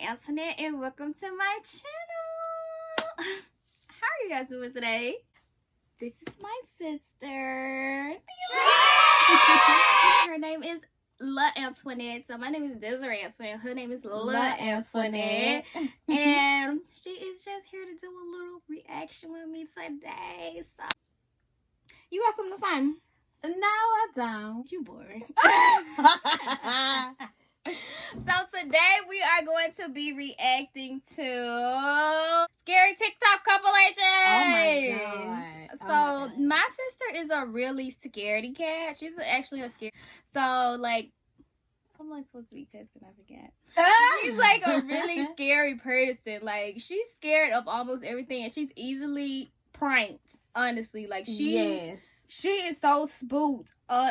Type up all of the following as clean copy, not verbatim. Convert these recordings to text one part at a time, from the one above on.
Antoinette, and welcome to my channel. How are you guys doing today? This is my sister. Her name is La Antoinette. So my name is Desiree Antoinette. Her name is La Antoinette. And she is just here to do a little reaction with me today. So you got something to say? No, I don't. You boring. So today we are going to be reacting to scary TikTok compilation. Oh my god. So my sister is a really scaredy cat. She's actually a scary. So like, I'm like supposed to be pissed and I forget. She's like a really scary person. Like she's scared of almost everything, and she's easily pranked. Honestly, like she is so spooked.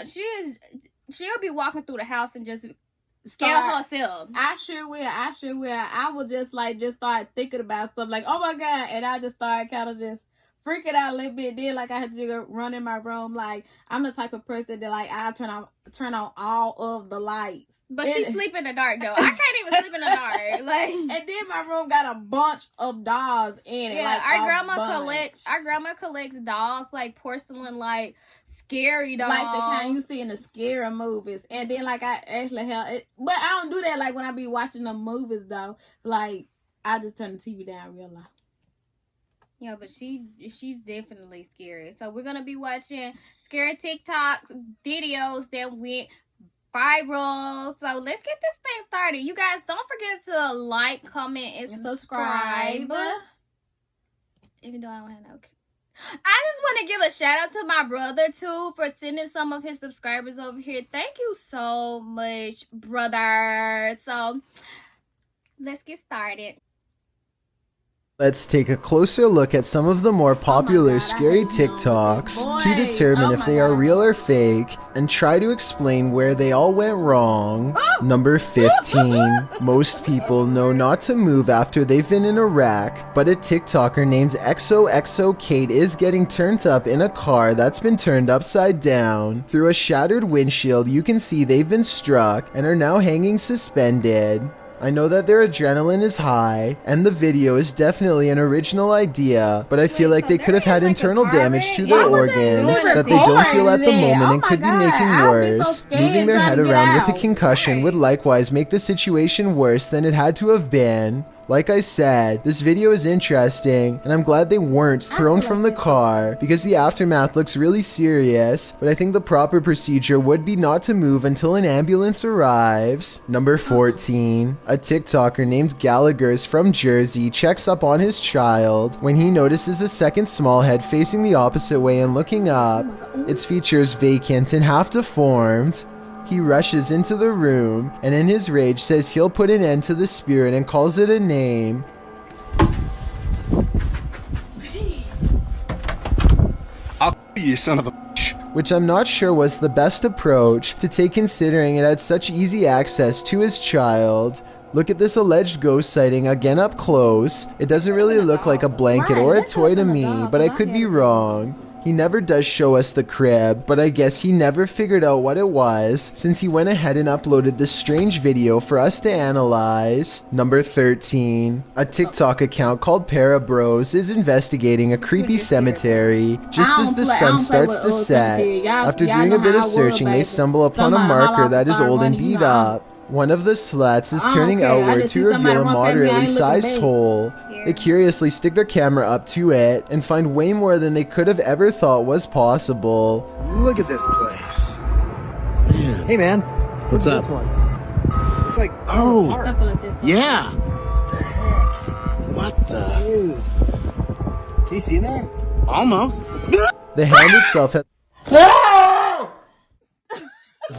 She'll be walking through the house and just scare herself. I sure will. I will just start thinking about stuff like, oh my god, and I just start kind of just freaking out a little bit. Then I had to run in my room. Like I'm the type of person that I turn on all of the lights. But she sleep in the dark though. I can't even sleep in the dark. Like, and then my room got a bunch of dolls in it. Yeah, like our grandma collects dolls, like porcelain, like scary dolls, like the kind you see in the scary movies. And then I actually have it, but I don't do that like when I be watching the movies though. Like I just turn the TV down real loud. Yeah, but she's definitely scary. So we're gonna be watching scary TikTok videos that went viral. So let's get this thing started. You guys, don't forget to like, comment, and subscribe. Even though I don't have no. I just want to give a shout out to my brother too for sending some of his subscribers over here. Thank you so much, brother. So let's get started. Let's take a closer look at some of the more popular scary TikToks to determine if they are real or fake, and try to explain where they all went wrong. Number 15. Most people know not to move after they've been in a wreck, but a TikToker named XOXO Kate is getting turned up in a car that's been turned upside down. Through a shattered windshield, you can see they've been struck and are now hanging suspended. I know that their adrenaline is high, and the video is definitely an original idea, but I feel like they could have had internal damage to their organs that they don't feel at the moment and could be making worse. Moving their head around with a concussion would likewise make the situation worse than it had to have been. Like I said, this video is interesting, and I'm glad they weren't thrown from the car, because the aftermath looks really serious, but I think the proper procedure would be not to move until an ambulance arrives. Number 14. A TikToker named Gallagher is from Jersey checks up on his child when he notices a second small head facing the opposite way and looking up. Its features vacant and half deformed. He rushes into the room and in his rage says he'll put an end to the spirit and calls it a name. I'll you son of a bitch. Which I'm not sure was the best approach to take, considering it had such easy access to his child. Look at this alleged ghost sighting again up close. It doesn't really look like a blanket or a toy to me, but I could be wrong. He never does show us the crib, but I guess he never figured out what it was, since he went ahead and uploaded this strange video for us to analyze. Number 13. A TikTok account called Paranormal is investigating a creepy cemetery. Just as the sun starts to set, after doing a bit of searching, they stumble upon a marker that is old and beat up. One of the slats is turning outward to reveal a moderately sized hole. They curiously stick their camera up to it and find way more than they could have ever thought was possible. Look at this place. Man. Hey man, what's up? This one? It's like yeah. What the? Dude. Can you see that? Almost. The hand itself has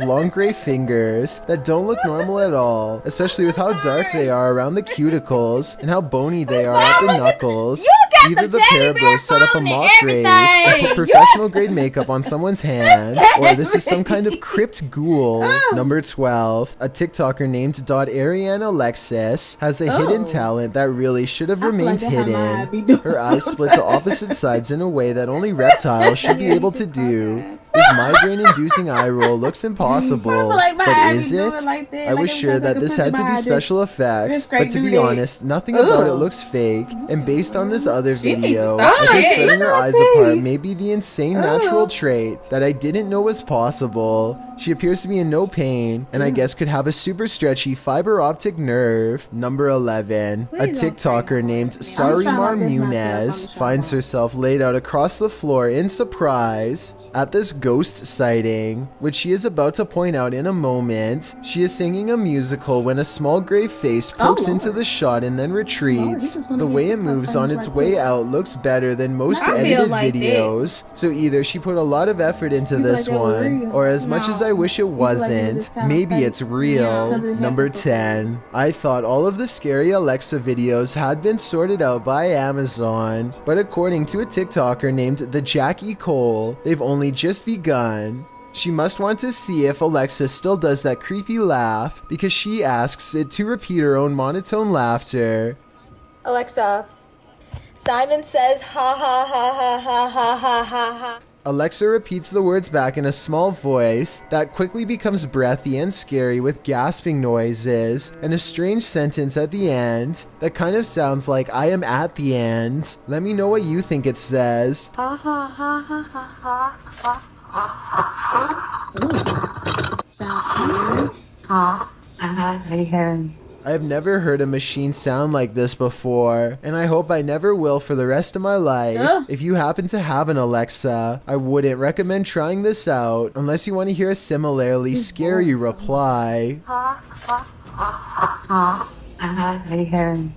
long gray fingers that don't look normal at all, especially with how dark they are around the cuticles and how bony they are at the knuckles. Either the Paranormal set up a mock grave and put professional grade makeup on someone's hands, or this is some kind of crypt ghoul. Number 12. A TikToker named Ariane Alexis has a hidden talent that really should have remained hidden. Her eyes split to opposite sides in a way that only reptiles should be able to do. This migraine-inducing eye roll looks impossible, like my but eye is be it? doing like that, I like was every sure time I that take a this had picture to be behind it. special effects, It's great but to to be do that. honest, nothing about it Ugh. looks fake, and based on this other She needs to video, stop I guess it. splitting her eyes It's apart safe. may be the insane natural trait that I didn't know was possible. She appears to be in no pain, and I guess could have a super stretchy fiber optic nerve. Number 11. A Please don't TikToker say named that. Sarimar I'm trying my best not to. Munez I'm finds trying. herself laid out across the floor in surprise at this ghost sighting, which she is about to point out in a moment. She is singing a musical when a small gray face pokes Lord. into the shot and then retreats. just wanna The get way it TikTok moves on famous its right way quick. out looks better than most I feel edited like that. videos. So either she put a lot of effort into You feel this like that was one, real? or as much as I No. wish it feel like it was wasn't, just kinda maybe fake? it's real. Yeah. 'Cause it Number happens so 10. I thought all of the scary Alexa videos had been sorted out by Amazon, but according to a TikToker named the Jackie Cole, they've only just begun. She must want to see if Alexa still does that creepy laugh because she asks it to repeat her own monotone laughter. Alexa, Simon says ha ha ha ha ha ha ha ha ha. Alexa repeats the words back in a small voice that quickly becomes breathy and scary with gasping noises and a strange sentence at the end that kind of sounds like I am at the end. Let me know what you think it says. Sounds scary. I have never heard a machine sound like this before, and I hope I never will for the rest of my life. Ugh. If you happen to have an Alexa, I wouldn't recommend trying this out unless you want to hear a similarly scary reply.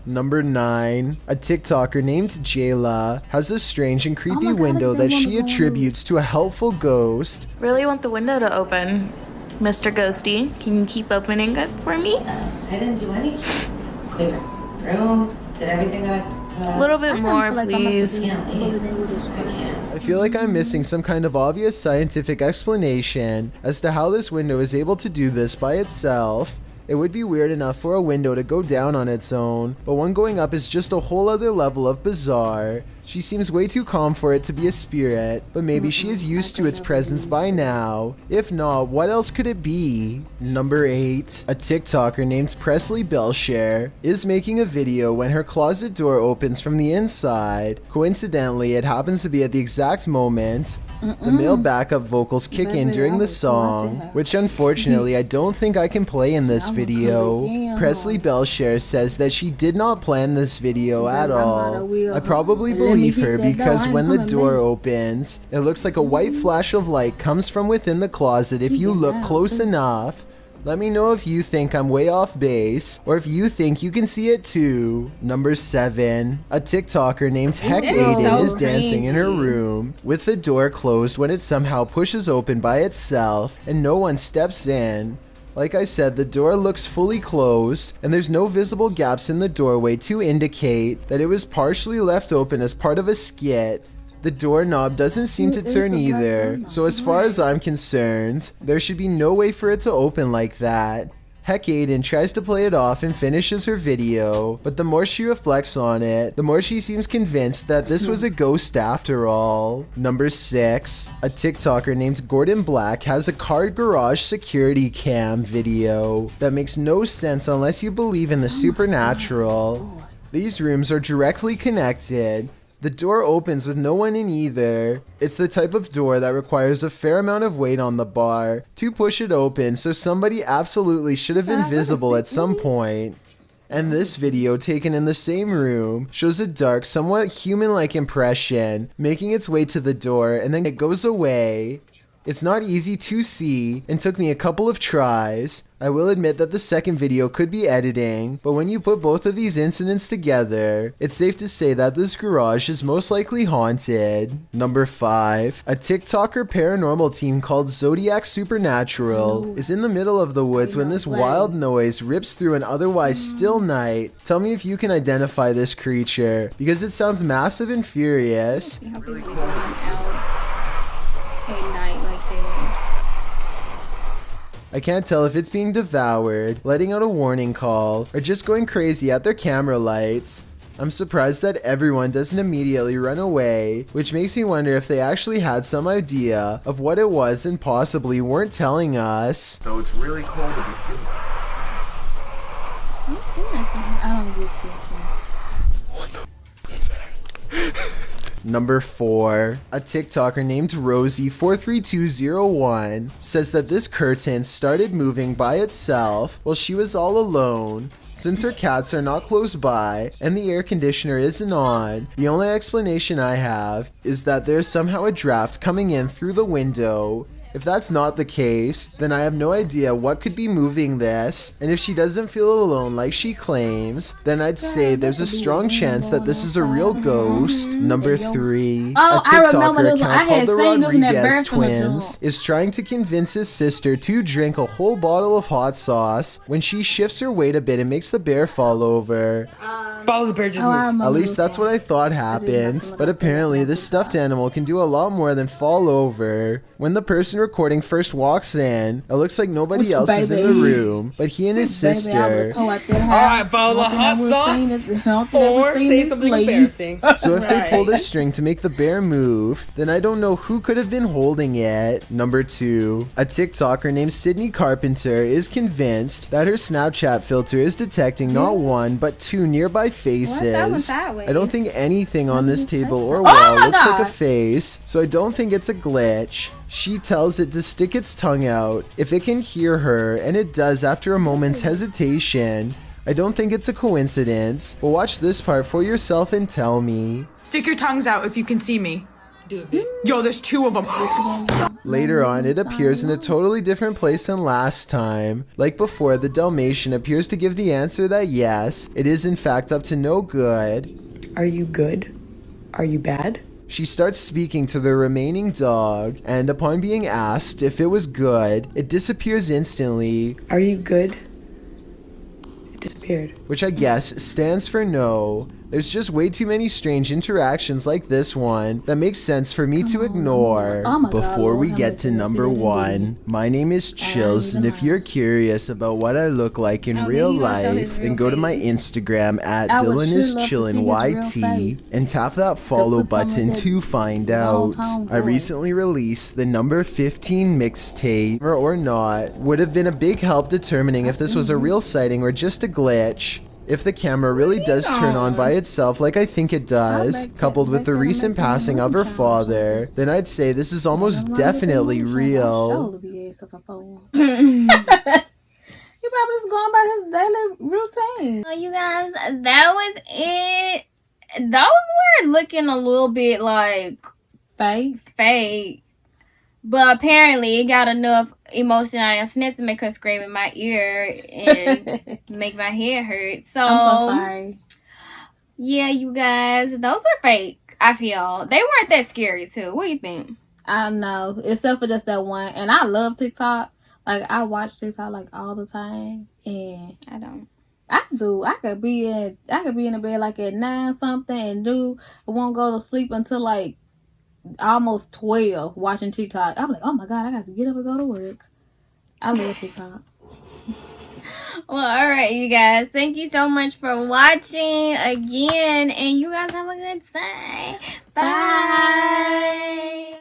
Number 9. A TikToker named Jayla has a strange and creepy God, window I that don't she wanna go. attributes to a helpful ghost. Really want the window to open. Mr. Ghosty, can you keep opening it for me? I didn't do anything. Clean my room, did everything that A little bit more, feel like I'm about to please. be can't leave. pulling in with this I can't. I feel like I'm missing some kind of obvious scientific explanation as to how this window is able to do this by itself. It would be weird enough for a window to go down on its own, but one going up is just a whole other level of bizarre. She seems way too calm for it to be a spirit, but maybe she is used to its presence by now. If not, what else could it be? Number 8. A TikToker named Presley Belshare is making a video when her closet door opens from the inside. Coincidentally, it happens to be at the exact moment the male backup vocals kick in Baby, during I the was so song, happy. which unfortunately I don't think I can play in this I'm video. gonna come Presley Belshare says that she did not plan this video Baby, at I'm not a all. wheel. I probably Let me believe hit her that door. because I when ain't the coming door back. opens, it looks like a white flash of light comes from within the closet if you Yeah, look close too. enough. Let me know if you think I'm way off base, or if you think you can see it too. Number 7. A TikToker named Heck That is Aiden so is dancing in her cringy. room, with the door closed when it somehow pushes open by itself, and no one steps in. Like I said, the door looks fully closed, and there's no visible gaps in the doorway to indicate that it was partially left open as part of a skit. The doorknob doesn't seem to It is turn a black either, doorknob. so as far as I'm concerned, there should be no way for it to open like that. Heck Aiden tries to play it off and finishes her video, but the more she reflects on it, the more she seems convinced that this was a ghost after all. Number 6. A TikToker named Gordon Black has a car garage security cam video that makes no sense unless you believe in the supernatural. These rooms are directly connected. The door opens with no one in either. It's the type of door that requires a fair amount of weight on the bar to push it open, so somebody absolutely should have been visible at some point. And this video, taken in the same room, shows a dark, somewhat human-like impression making its way to the door, and then it goes away. It's not easy to see and took me a couple of tries. I will admit that the second video could be editing, but when you put both of these incidents together, it's safe to say that this garage is most likely haunted. Number 5. A TikToker paranormal team called Zodiac Supernatural is in the middle of the woods when this wild noise rips through an otherwise still night. Tell me if you can identify this creature, because it sounds massive and furious. How people going out at night like that. I can't tell if it's being devoured, letting out a warning call, or just going crazy at their camera lights. I'm surprised that everyone doesn't immediately run away, which makes me wonder if they actually had some idea of what it was and possibly weren't telling us. So it's really cold to be sitting. I don't get this one. Number 4. A TikToker named Rosie43201 says that this curtain started moving by itself while she was all alone. Since her cats are not close by and the air conditioner isn't on, the only explanation I have is that there's somehow a draft coming in through the window. If that's not the case, then I have no idea what could be moving this, and if she doesn't feel alone like she claims, then I'd say there's a strong chance that this is a real ghost. Number 3. Oh, a I remember TikToker this one. I account had called the seen this in that Rodriguez bird from the twins jump. is trying to convince his sister to drink a whole bottle of hot sauce when she shifts her weight a bit and makes the bear fall over. Follow the bear, just move. At least that's what I thought happened, but apparently this stuffed animal can do a lot more than fall over. When the person recording first walks in, it looks like nobody else is in the room, but he and his sister. Alright, follow the hot sauce. Or say something embarrassing. So if they pulled a string to make the bear move, then I don't know who could have been holding it. Number 2. A TikToker named Sydney Carpenter is convinced that her Snapchat filter is detecting not one, but 2 nearby faces. I don't think anything on this table or wall looks like a face, so I don't think it's a glitch. She tells it to stick its tongue out if it can hear her, and it does after a moment's hesitation. I don't think it's a coincidence, but watch this part for yourself and tell me. Stick your tongues out if you can see me. Yo, there's 2 of them. Later on, it appears in a totally different place than last time. Like before, the Dalmatian appears to give the answer that yes, it is in fact up to no good. Are you good? Are you bad? She starts speaking to the remaining dog, and upon being asked if it was good, it disappears instantly. Are you good? It disappeared. Which I guess stands for no. There's just way too many strange interactions like this one that makes sense for me to ignore. Before we get to number 1, my name is Chills, and if you're curious about what I look like in real life, then go to my Instagram at DylanIsChillinYT and tap that follow button to find out. I recently released the number 15 mixtape, or not, would have been a big help determining if this was a real sighting or just a glitch. If the camera really does turn on by itself like I think it does, coupled with the recent passing of her father, then I'd say this is almost definitely real. He probably just going by his daily routine. So you guys, that was it. Those were looking a little bit like fake. But apparently it got enough emotion out of snit to make her scream in my ear and make my head hurt. So I'm so sorry. Yeah, you guys, those were fake, I feel. They weren't that scary too. What do you think? I don't know. Except for just that one. And I love TikTok. Like I watch TikTok like all the time. And I don't. I do. I could be in the bed like at 9 something and I won't go to sleep until like almost 12 watching TikTok. I'm like, oh my god, I got to get up and go to work. I love TikTok. Well, all right, you guys. Thank you so much for watching again, and you guys have a good day. Bye.